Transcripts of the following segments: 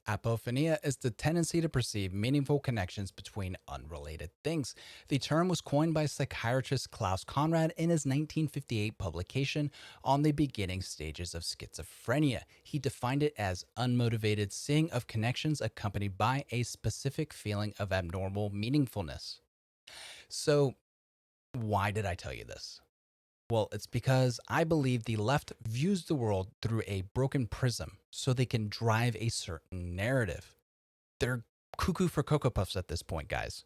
Apophenia is the tendency to perceive meaningful connections between unrelated things. The term was coined by psychiatrist Klaus Conrad in his 1958 publication on the beginning stages of schizophrenia. He defined it as unmotivated seeing of connections accompanied by a specific feeling of abnormal meaningfulness. So, why did I tell you this? Well, it's because I believe the left views the world through a broken prism so they can drive a certain narrative. They're cuckoo for Cocoa Puffs at this point, guys.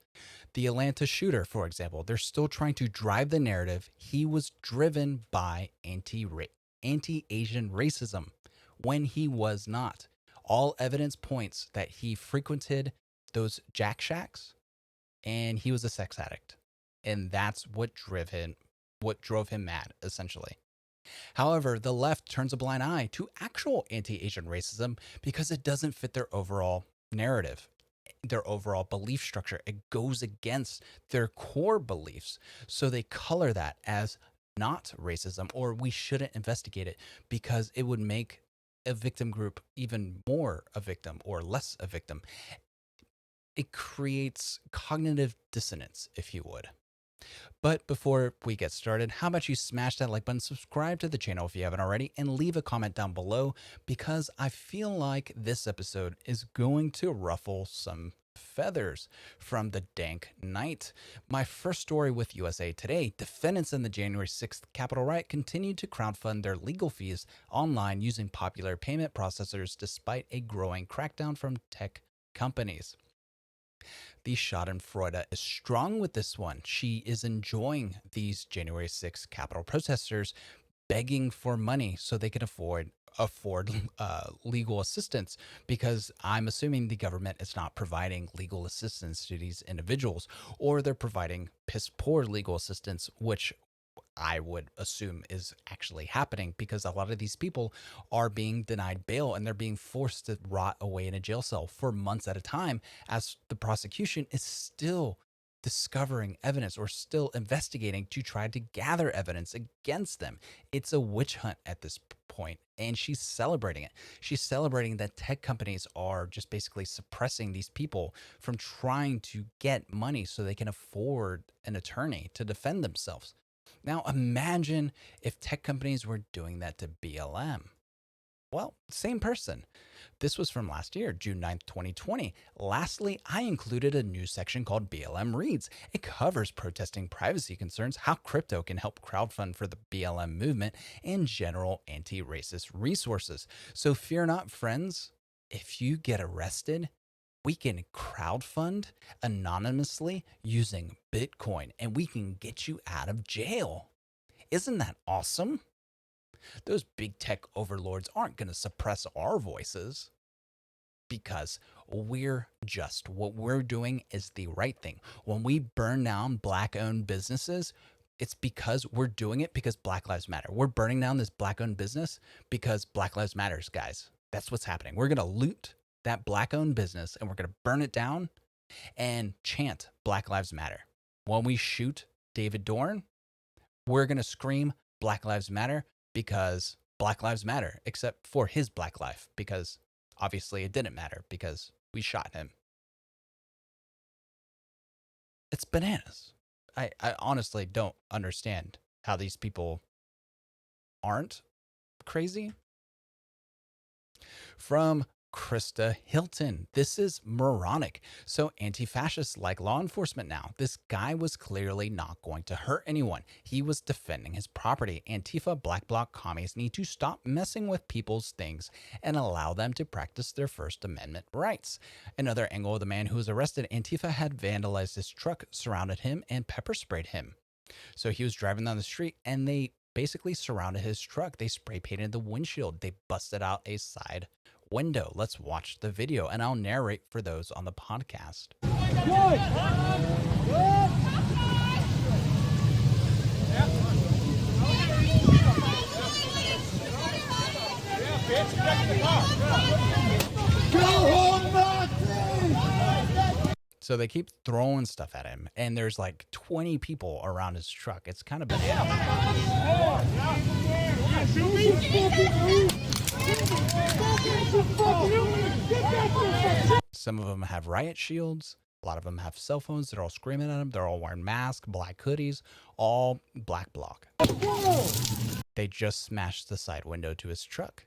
The Atlanta shooter, for example, they're still trying to drive the narrative he was driven by anti-Asian racism when he was not. All evidence points that he frequented those Jack Shacks and he was a sex addict. And that's what drove him mad, essentially. However, the left turns a blind eye to actual anti-Asian racism because it doesn't fit their overall narrative, their overall belief structure. It goes against their core beliefs. So they color that as not racism, or we shouldn't investigate it because it would make a victim group even more a victim or less a victim. It creates cognitive dissonance, if you would. But before we get started, how about you smash that like button, subscribe to the channel if you haven't already, and leave a comment down below because I feel like this episode is going to ruffle some feathers from the dank night. My first story with USA Today, defendants in the January 6th Capitol riot continued to crowdfund their legal fees online using popular payment processors despite a growing crackdown from tech companies. The Schadenfreude is strong with this one. She is enjoying these January 6th Capitol protesters begging for money so they can afford legal assistance, because I'm assuming the government is not providing legal assistance to these individuals, or they're providing piss poor legal assistance, which I would assume is actually happening because a lot of these people are being denied bail and they're being forced to rot away in a jail cell for months at a time as the prosecution is still discovering evidence or still investigating to try to gather evidence against them. It's a witch hunt at this point, and she's celebrating it. She's celebrating that tech companies are just basically suppressing these people from trying to get money so they can afford an attorney to defend themselves. Now, imagine if tech companies were doing that to BLM. Well, same person. This was from last year, June 9th, 2020. Lastly, I included a news section called BLM Reads. It covers protesting privacy concerns, how crypto can help crowdfund for the BLM movement, and general anti-racist resources. So fear not, friends. If you get arrested, we can crowdfund anonymously using Bitcoin and we can get you out of jail. Isn't that awesome? Those big tech overlords aren't going to suppress our voices because we're just. What we're doing is the right thing. When we burn down Black-owned businesses, it's because we're doing it because Black Lives Matter. We're burning down this Black-owned business because Black Lives Matters, guys. That's what's happening. We're going to loot that Black-owned business and we're going to burn it down and chant Black Lives Matter. When we shoot David Dorn, we're going to scream Black Lives Matter because Black Lives Matter, except for his black life, because obviously it didn't matter because we shot him. It's bananas. I honestly don't understand how these people aren't crazy. From Krista Hilton. This is moronic. So anti-fascists like law enforcement now. This guy was clearly not going to hurt anyone. He was defending his property. Antifa Black Bloc commies need to stop messing with people's things and allow them to practice their First Amendment rights. Another angle of the man who was arrested, Antifa had vandalized his truck, surrounded him, and pepper sprayed him. So he was driving down the street and they basically surrounded his truck. They spray painted the windshield. They busted out a side window. Let's watch the video and I'll narrate for those on the podcast. So they keep throwing stuff at him and there's like 20 people around his truck. It's kind of bananas. Some of them have riot shields. A lot of them have cell phones. They're all screaming at them. They're all wearing masks, black hoodies, all black bloc. They just smashed the side window to his truck.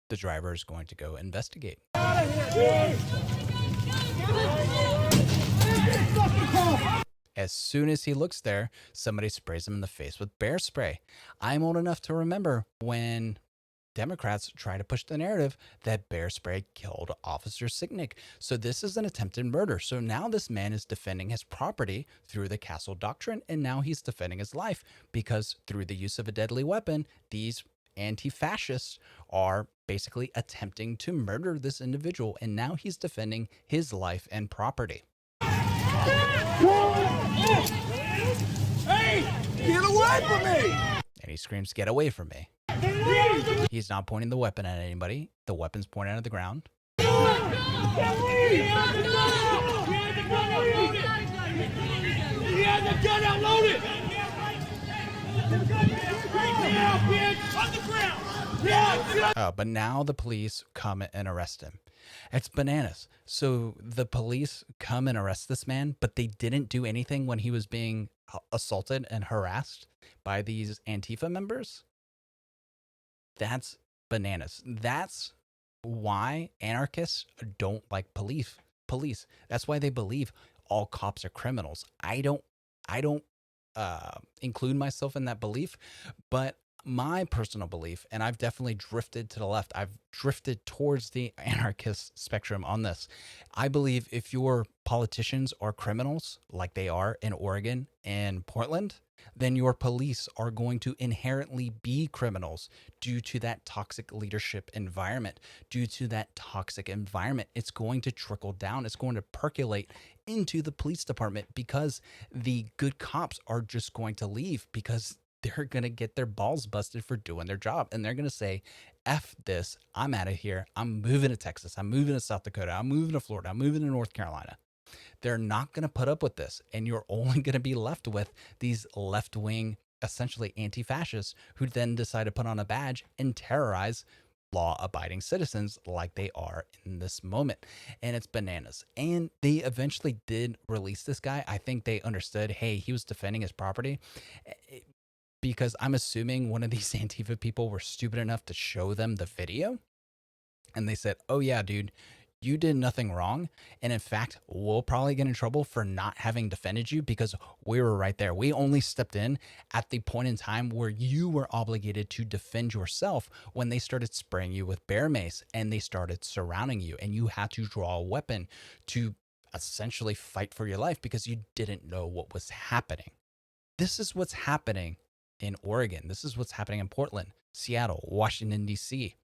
The driver is going to go investigate. As soon as he looks there, somebody sprays him in the face with bear spray. I'm old enough to remember when Democrats try to push the narrative that bear spray killed Officer Sicknick. So this is an attempted murder. So now this man is defending his property through the castle doctrine, and now he's defending his life because through the use of a deadly weapon, these anti-fascists are basically attempting to murder this individual, and now he's defending his life and property. Hey, get away from me! And he screams, "Get away from me." He's not pointing the weapon at anybody. The weapon's pointed at the ground. He has the gun out loaded! On the ground! But now the police come and arrest him. It's bananas. So the police come and arrest this man, but they didn't do anything when he was being assaulted and harassed by these Antifa members. That's bananas. That's why anarchists don't like police. That's why they believe all cops are criminals. I don't include myself in that belief, but my personal belief, and I've definitely drifted to the left. I've drifted towards the anarchist spectrum on this. I believe if your politicians are criminals, like they are in Oregon and Portland, then your police are going to inherently be criminals due to that toxic leadership environment. Due to that toxic environment, it's going to trickle down. It's going to percolate into the police department because the good cops are just going to leave because they're going to get their balls busted for doing their job. And they're going to say, F this, I'm out of here. I'm moving to Texas. I'm moving to South Dakota. I'm moving to Florida. I'm moving to North Carolina. They're not going to put up with this. And you're only going to be left with these left-wing, essentially anti-fascists who then decide to put on a badge and terrorize law-abiding citizens like they are in this moment. And it's bananas. And they eventually did release this guy. I think they understood, hey, he was defending his property. Because I'm assuming one of these Antifa people were stupid enough to show them the video. And they said, oh yeah, dude, you did nothing wrong. And in fact, we'll probably get in trouble for not having defended you because we were right there. We only stepped in at the point in time where you were obligated to defend yourself when they started spraying you with bear mace and they started surrounding you and you had to draw a weapon to essentially fight for your life because you didn't know what was happening. This is what's happening in Oregon. This is what's happening in Portland, Seattle, Washington, D.C.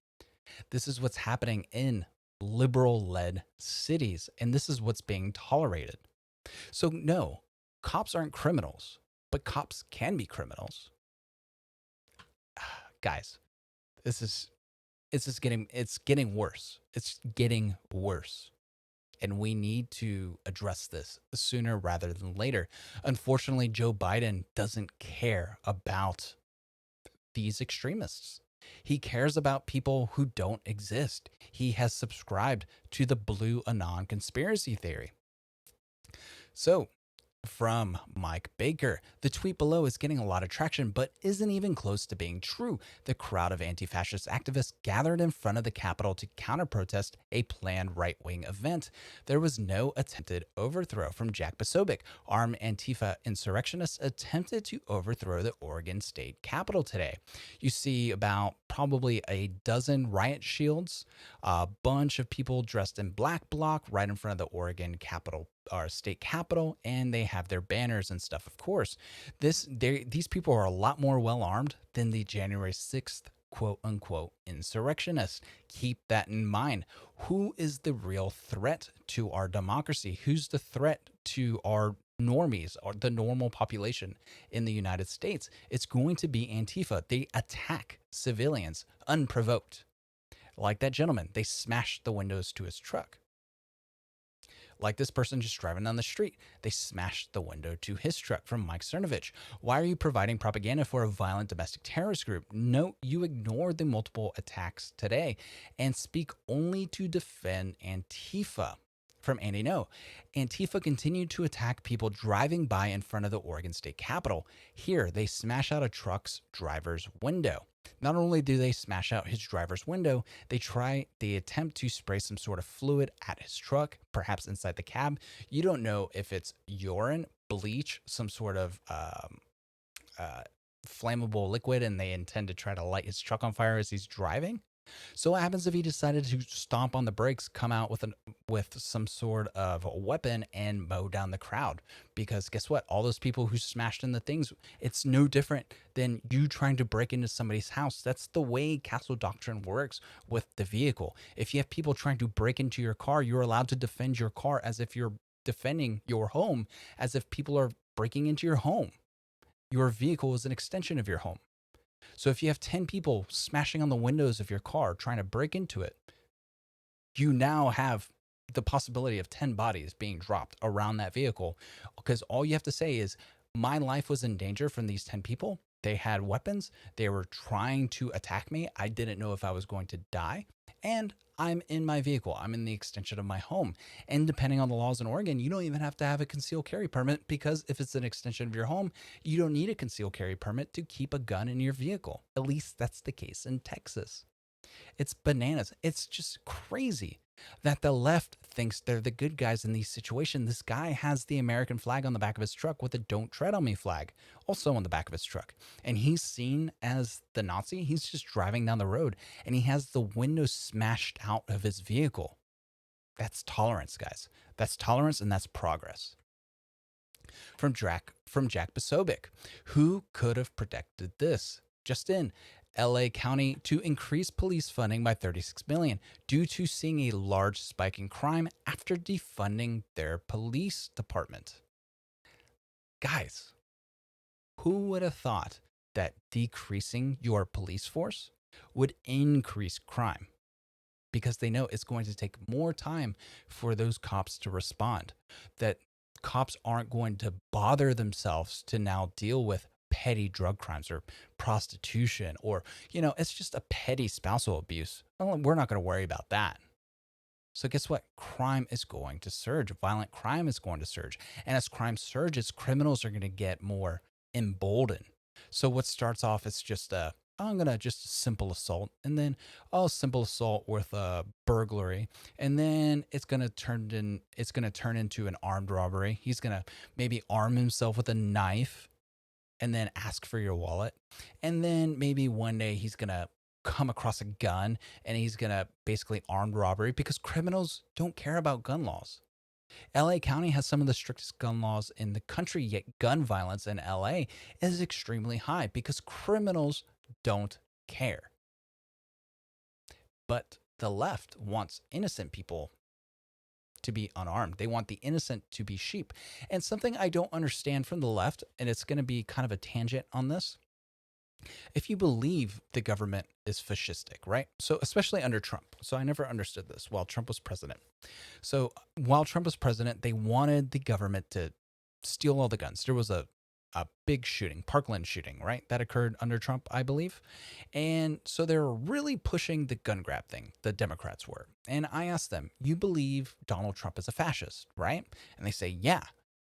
This is what's happening in liberal-led cities, and this is what's being tolerated. So no, cops aren't criminals, but cops can be criminals. Guys, it's getting worse. It's getting worse. And we need to address this sooner rather than later. Unfortunately, Joe Biden doesn't care about these extremists. He cares about people who don't exist. He has subscribed to the Blue Anon conspiracy theory. So, from Mike Baker, the tweet below is getting a lot of traction, but isn't even close to being true. The crowd of anti-fascist activists gathered in front of the Capitol to counter-protest a planned right-wing event. There was no attempted overthrow from Jack Posobiec. Armed Antifa insurrectionists attempted to overthrow the Oregon State Capitol today. You see about probably a dozen riot shields, a bunch of people dressed in black bloc right in front of the Oregon Capitol, our state capitol, and they have their banners and stuff. Of course, these people are a lot more well armed than the January 6th quote unquote insurrectionists. Keep that in mind. Who is the real threat to our democracy? Who's the threat to our normies or the normal population in the United States? It's going to be Antifa. They attack civilians unprovoked. Like that gentleman, they smashed the windows to his truck. Like this person just driving down the street. They smashed the window to his truck from Mike Cernovich. Why are you providing propaganda for a violent domestic terrorist group? No, you ignored the multiple attacks today and speak only to defend Antifa. From Andy No. Antifa continued to attack people driving by in front of the Oregon State Capitol. Here, they smash out a truck's driver's window. Not only do they smash out his driver's window, they attempt to spray some sort of fluid at his truck, perhaps inside the cab. You don't know if it's urine, bleach, some sort of uh, flammable liquid, and they intend to try to light his truck on fire as he's driving. So what happens if he decided to stomp on the brakes, come out with some sort of a weapon and mow down the crowd? Because guess what? All those people who smashed in the things, it's no different than you trying to break into somebody's house. That's the way castle doctrine works with the vehicle. If you have people trying to break into your car, you're allowed to defend your car as if you're defending your home, as if people are breaking into your home. Your vehicle is an extension of your home. So if you have 10 people smashing on the windows of your car trying to break into it, you now have the possibility of 10 bodies being dropped around that vehicle, because all you have to say is, my life was in danger from these 10 people. They had weapons. They were trying to attack me. I didn't know if I was going to die. And I'm in my vehicle. I'm in the extension of my home. And depending on the laws in Oregon, you don't even have to have a concealed carry permit, because if it's an extension of your home, you don't need a concealed carry permit to keep a gun in your vehicle. At least that's the case in Texas. It's bananas. It's just crazy that the left thinks they're the good guys in these situations. This guy has the American flag on the back of his truck with a "Don't Tread on Me" flag also on the back of his truck. And he's seen as the Nazi. He's just driving down the road and he has the window smashed out of his vehicle. That's tolerance, guys. That's tolerance, and that's progress. From Jack Posobiec, who could have predicted this? Just in, LA County to increase police funding by 36 million due to seeing a large spike in crime after defunding their police department. Guys, who would have thought that decreasing your police force would increase crime? Because they know it's going to take more time for those cops to respond. That cops aren't going to bother themselves to now deal with petty drug crimes or prostitution, or, it's just a petty spousal abuse. Well, we're not going to worry about that. So guess what? Crime is going to surge. Violent crime is going to surge. And as crime surges, criminals are going to get more emboldened. So what starts off as just just a simple assault, and then simple assault with a burglary, and then it's gonna turn into an armed robbery. He's gonna maybe arm himself with a knife and then ask for your wallet. And then maybe one day he's going to come across a gun and he's going to basically armed robbery, because criminals don't care about gun laws. LA County has some of the strictest gun laws in the country, yet gun violence in LA is extremely high because criminals don't care. But the left wants innocent people to be unarmed. They want the innocent to be sheep. And something I don't understand from the left, and it's going to be kind of a tangent on this. If you believe the government is fascistic, right? So especially under Trump. So I never understood this while Trump was president. So while Trump was president, they wanted the government to steal all the guns. There was a big shooting, Parkland shooting, right? That occurred under Trump, I believe. And so they were really pushing the gun grab thing, the Democrats were. And I asked them, you believe Donald Trump is a fascist, right? And they say, yeah.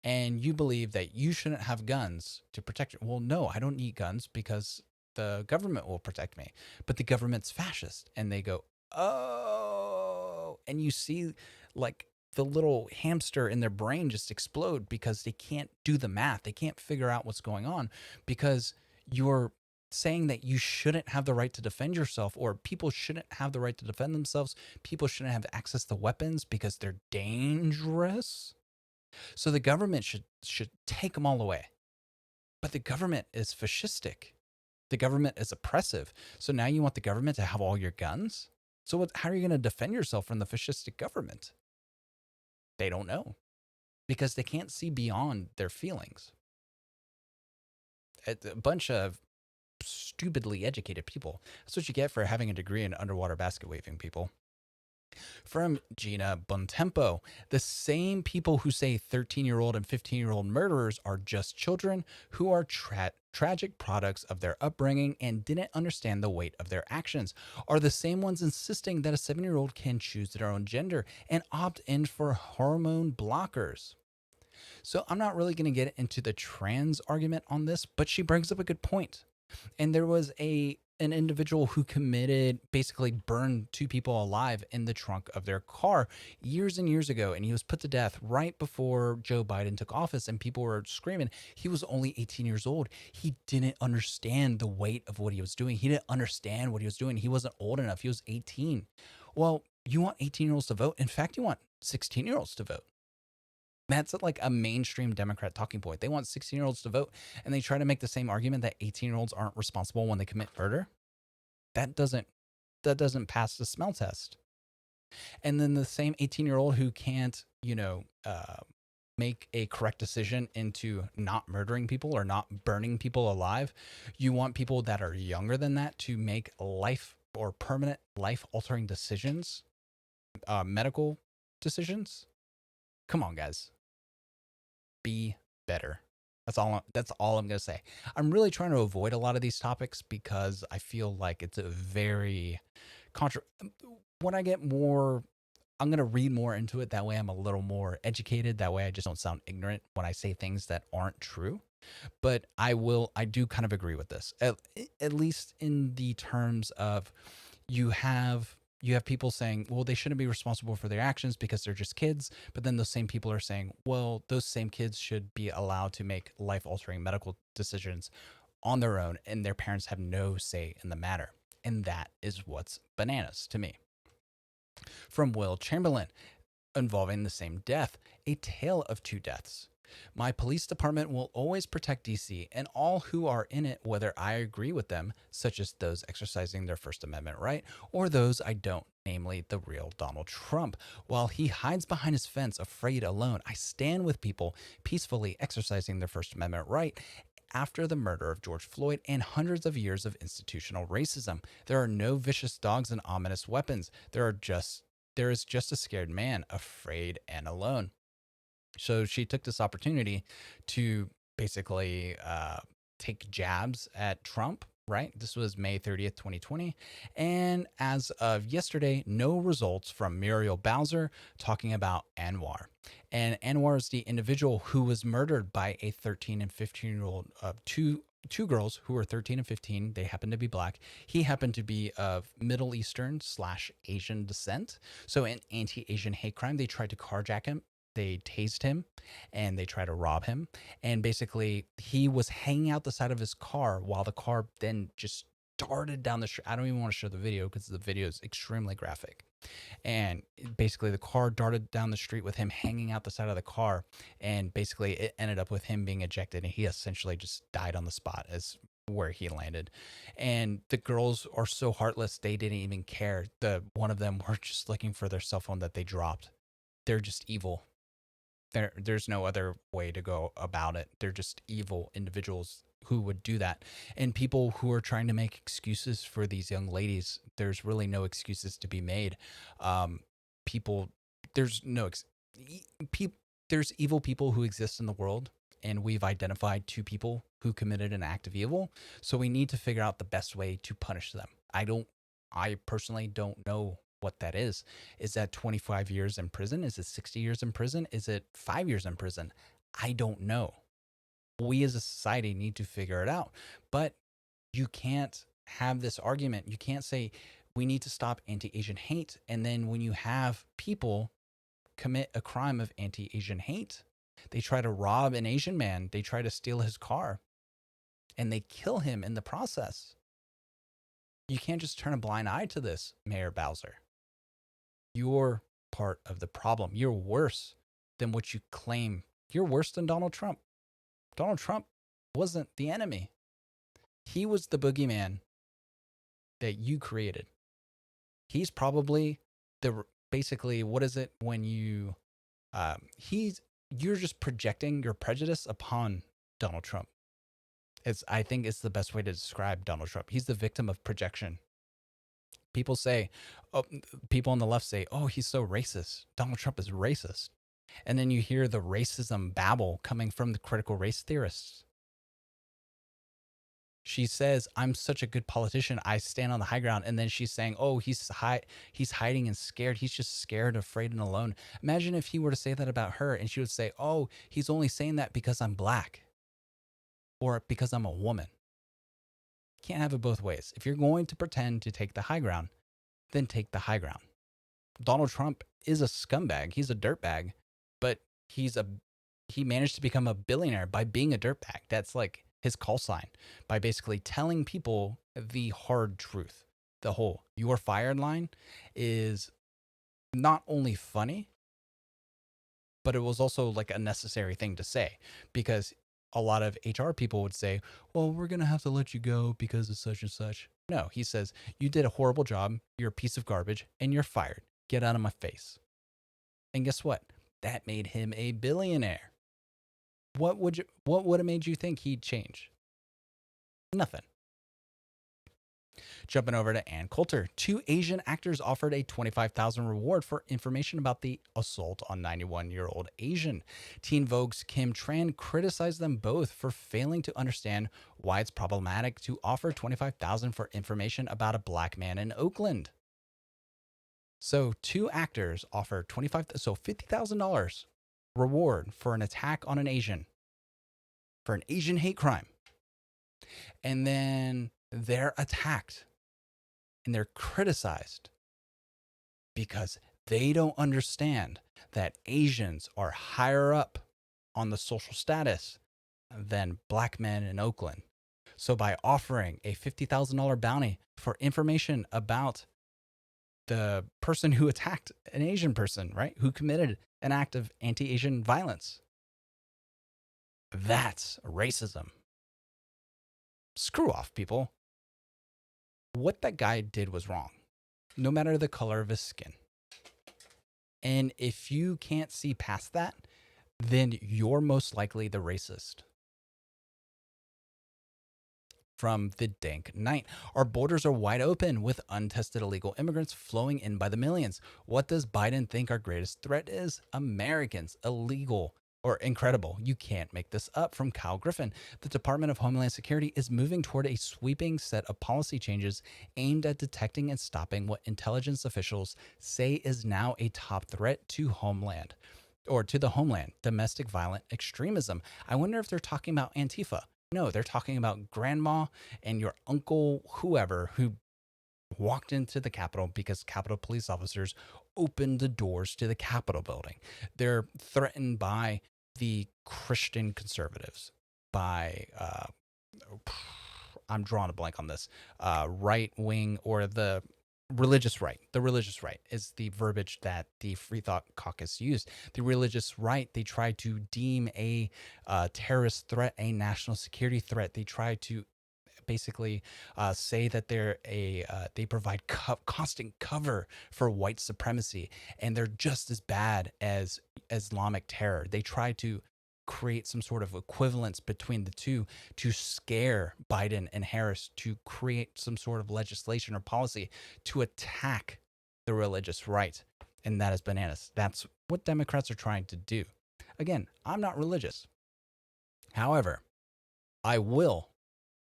And you believe that you shouldn't have guns to protect you. Well, no, I don't need guns because the government will protect me. But the government's fascist. And they go, oh. And you see like the little hamster in their brain just explode because they can't do the math. They can't figure out what's going on, because you're saying that you shouldn't have the right to defend yourself, or people shouldn't have the right to defend themselves. People shouldn't have access to weapons because they're dangerous. So the government should take them all away. But the government is fascistic. The government is oppressive. So now you want the government to have all your guns? So how are you going to defend yourself from the fascistic government? They don't know, because they can't see beyond their feelings. A bunch of stupidly educated people. That's what you get for having a degree in underwater basket weaving, people. From Gina Bontempo, the same people who say 13-year-old and 15-year-old murderers are just children who are tragic products of their upbringing and didn't understand the weight of their actions are the same ones insisting that a 7-year-old can choose their own gender and opt in for hormone blockers. So I'm not really going to get into the trans argument on this, but she brings up a good point. And there was an individual who committed, basically burned two people alive in the trunk of their car years and years ago, and he was put to death right before Joe Biden took office, and people were screaming. He was only 18 years old. He didn't understand the weight of what he was doing. He didn't understand what he was doing. He wasn't old enough. He was 18. Well, you want 18-year-olds to vote. In fact, you want 16-year-olds to vote. That's like a mainstream Democrat talking point. They want 16-year-olds to vote, and they try to make the same argument that 18-year-olds aren't responsible when they commit murder. That doesn't pass the smell test. And then the same 18-year-old who can't, make a correct decision into not murdering people or not burning people alive. You want people that are younger than that to make life or permanent life altering decisions, medical decisions. Come on, guys. Be better. That's all I'm going to say. I'm really trying to avoid a lot of these topics because I feel like it's a very when I get more, I'm going to read more into it. That way I'm a little more educated. That way I just don't sound ignorant when I say things that aren't true. But I do kind of agree with this, at least in the terms of you have you have people saying, well, they shouldn't be responsible for their actions because they're just kids. But then those same people are saying, well, those same kids should be allowed to make life altering medical decisions on their own, and their parents have no say in the matter. And that is what's bananas to me. From Will Chamberlain, involving the same death, a tale of two deaths. My police department will always protect DC and all who are in it, whether I agree with them, such as those exercising their First Amendment right, or those I don't, namely the real Donald Trump. While he hides behind his fence, afraid alone, I stand with people peacefully exercising their First Amendment right. After the murder of George Floyd and hundreds of years of institutional racism, there are no vicious dogs and ominous weapons. There is just a scared man, afraid and alone. So she took this opportunity to basically take jabs at Trump, right? This was May 30th, 2020. And as of yesterday, no results from Muriel Bowser talking about Anwar. And Anwar is the individual who was murdered by a 13 and 15-year-old, two girls who were 13 and 15. They happened to be black. He happened to be of Middle Eastern / Asian descent. So an anti-Asian hate crime. They tried to carjack him. They tased him and they tried to rob him. And basically, he was hanging out the side of his car while the car then just darted down the street. I don't even want to show the video because the video is extremely graphic. And basically, the car darted down the street with him hanging out the side of the car. And basically, it ended up with him being ejected. And he essentially just died on the spot as where he landed. And the girls are so heartless, they didn't even care. One of them were just looking for their cell phone that they dropped. They're just evil. There's no other way to go about it. They're just evil individuals who would do that. And people who are trying to make excuses for these young ladies, there's really no excuses to be made. People, there's no, there's evil people who exist in the world, and we've identified two people who committed an act of evil. So we need to figure out the best way to punish them. I personally don't know what that is. Is that 25 years in prison? Is it 60 years in prison? Is it 5 years in prison? I don't know. We as a society need to figure it out. But you can't have this argument. You can't say we need to stop anti-Asian hate. And then when you have people commit a crime of anti-Asian hate, they try to rob an Asian man, they try to steal his car, and they kill him in the process. You can't just turn a blind eye to this, Mayor Bowser. You're part of the problem. You're worse than what you claim. You're worse than Donald Trump. Donald Trump wasn't the enemy. He was the boogeyman that you created. He's probably basically, what is it when you're just projecting your prejudice upon Donald Trump. I think it's the best way to describe Donald Trump. He's the victim of projection. People say, oh, people on the left say, oh, he's so racist. Donald Trump is racist. And then you hear the racism babble coming from the critical race theorists. She says, I'm such a good politician. I stand on the high ground. And then she's saying, oh, he's hiding and scared. He's just scared, afraid, and alone. Imagine if he were to say that about her and she would say, oh, he's only saying that because I'm black or because I'm a woman. Can't have it both ways. If you're going to pretend to take the high ground, then take the high ground. Donald Trump is a scumbag. He's a dirtbag, but he managed to become a billionaire by being a dirtbag. That's like his call sign, by basically telling people the hard truth. The whole "you're fired" line is not only funny, but it was also like a necessary thing to say, because a lot of HR people would say, well, we're going to have to let you go because of such and such. No, he says, you did a horrible job. You're a piece of garbage and you're fired. Get out of my face. And guess what? That made him a billionaire. What would have made you think he'd change? Nothing. Jumping over to Ann Coulter. 2 Asian actors offered a $25,000 reward for information about the assault on 91-year-old Asian. Teen Vogue's Kim Tran criticized them both for failing to understand why it's problematic to offer $25,000 for information about a black man in Oakland. So 2 actors offer $50,000 reward for an attack on an Asian, for an Asian hate crime. And then they're attacked and they're criticized because they don't understand that Asians are higher up on the social status than black men in Oakland. So by offering a $50,000 bounty for information about the person who attacked an Asian person, right, who committed an act of anti-Asian violence, that's racism. Screw off, people. What that guy did was wrong, no matter the color of his skin. And if you can't see past that, then you're most likely the racist. From the dank night, our borders are wide open with untested illegal immigrants flowing in by the millions. What does Biden think our greatest threat is? Americans. Illegal. Or incredible. You can't make this up. From Kyle Griffin. The Department of Homeland Security is moving toward a sweeping set of policy changes aimed at detecting and stopping what intelligence officials say is now a top threat to homeland, or to the homeland, domestic violent extremism. I wonder if they're talking about Antifa. No, they're talking about grandma and your uncle, whoever, who walked into the Capitol because Capitol police officers opened the doors to the Capitol building. They're threatened by the Christian conservatives, by, I'm drawing a blank on this, right wing, or the religious right. The religious right is the verbiage that the Free Thought Caucus used. The religious right, they try to deem a terrorist threat a national security threat. They try to basically say that they provide constant cover for white supremacy, and they're just as bad as Islamic terror. They try to create some sort of equivalence between the two to scare Biden and Harris, to create some sort of legislation or policy to attack the religious right. And that is bananas. That's what Democrats are trying to do. Again, I'm not religious. However, I will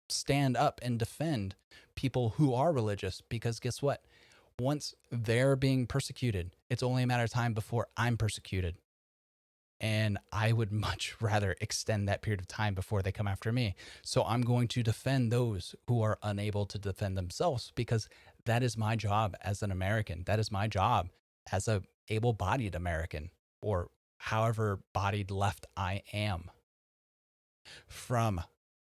stand up and defend people who are religious, because guess what? Once they're being persecuted, it's only a matter of time before I'm persecuted. And I would much rather extend that period of time before they come after me. So I'm going to defend those who are unable to defend themselves, because that is my job as an American. That is my job as a able-bodied American, or however bodied left I am. From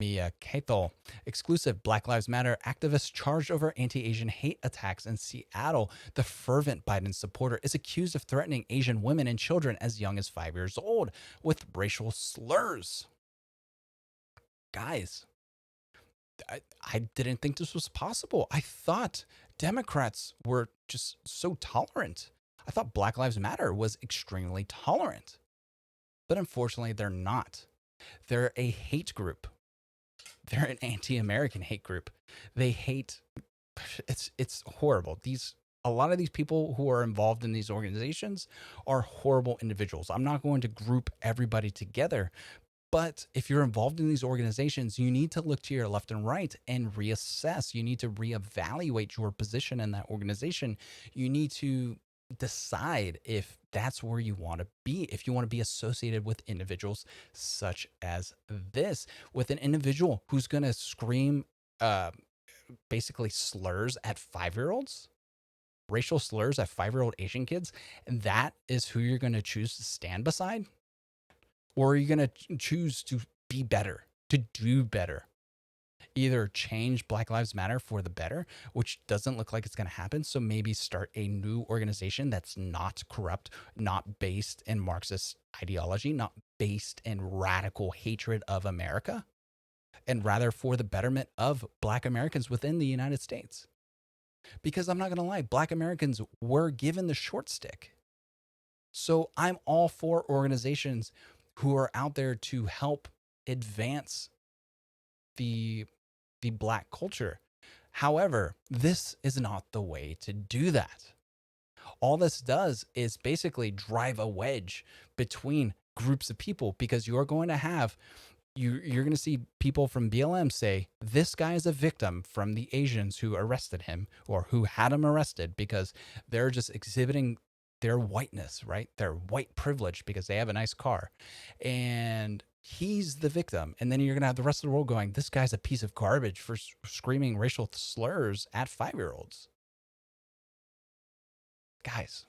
Mia Cato. Exclusive: Black Lives Matter activist charged over anti-Asian hate attacks in Seattle. The fervent Biden supporter is accused of threatening Asian women and children as young as 5 years old with racial slurs. Guys, I didn't think this was possible. I thought Democrats were just so tolerant. I thought Black Lives Matter was extremely tolerant. But unfortunately, they're not. They're a hate group. They're an anti-American hate group. They hate it's horrible. A lot of these people who are involved in these organizations are horrible individuals. I'm not going to group everybody together, but if you're involved in these organizations, you need to look to your left and right and reassess. You need to reevaluate your position in that organization. You need to decide if that's where you want to be, if you want to be associated with individuals such as this, with an individual who's going to scream uh, basically slurs at 5-year-olds, racial slurs at 5-year-old Asian kids, and that is who you're going to choose to stand beside? Or are you going to choose to be better, to do better? Either change Black Lives Matter for the better, which doesn't look like it's going to happen. So maybe start a new organization that's not corrupt, not based in Marxist ideology, not based in radical hatred of America, and rather for the betterment of Black Americans within the United States. Because I'm not going to lie, Black Americans were given the short stick. So I'm all for organizations who are out there to help advance the Black culture. However, this is not the way to do that. All this does is basically drive a wedge between groups of people, because you're going to have you're going to see people from BLM say this guy is a victim from the Asians who arrested him or who had him arrested because they're just exhibiting their whiteness, right? Their white privilege because they have a nice car. And he's the victim. And then you're going to have the rest of the world going, this guy's a piece of garbage for screaming racial slurs at 5-year-olds. Guys,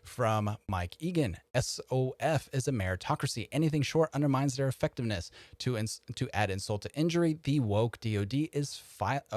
from Mike Egan, SOF is a meritocracy. Anything short undermines their effectiveness. To add insult to injury, the woke DOD is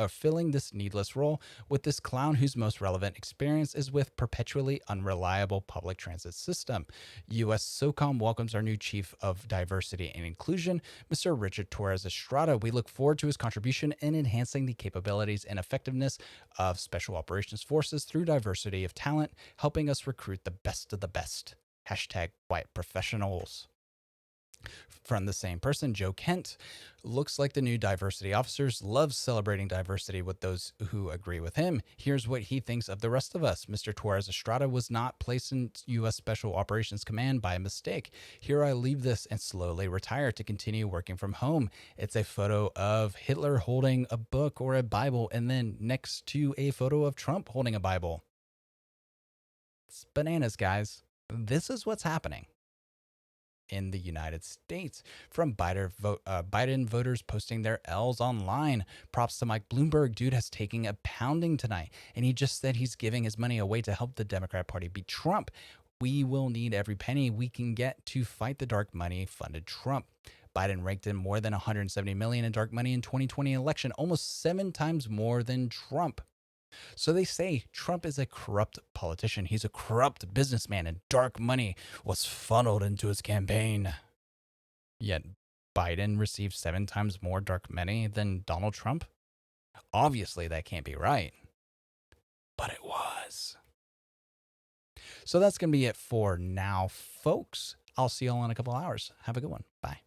filling this needless role with this clown whose most relevant experience is with perpetually unreliable public transit system. U.S. SOCOM welcomes our new chief of diversity and inclusion, Mr. Richard Torres Estrada. We look forward to his contribution in enhancing the capabilities and effectiveness of Special Operations Forces through diversity of talent, helping us recruit the best of the best. Hashtag white professionals. From the same person, Joe Kent. Looks like the new diversity officers love celebrating diversity with those who agree with him. Here's what he thinks of the rest of us. Mr. Torres Estrada was not placed in U.S. Special Operations Command by mistake. Here I leave this and slowly retire to continue working from home. It's a photo of Hitler holding a book or a Bible, and then next to a photo of Trump holding a Bible. It's bananas, guys. This is what's happening in the United States. From Biden voters posting their L's online. Props to Mike Bloomberg. Dude has taken a pounding tonight, and he just said he's giving his money away to help the Democrat Party beat Trump. We will need every penny we can get to fight the dark money funded Trump. Biden raked in more than $170 million in dark money in 2020 election, almost 7 times more than Trump. So they say Trump is a corrupt politician. He's a corrupt businessman, and dark money was funneled into his campaign. Yet Biden received 7 times more dark money than Donald Trump? Obviously, that can't be right. But it was. So that's going to be it for now, folks. I'll see you all in a couple hours. Have a good one. Bye.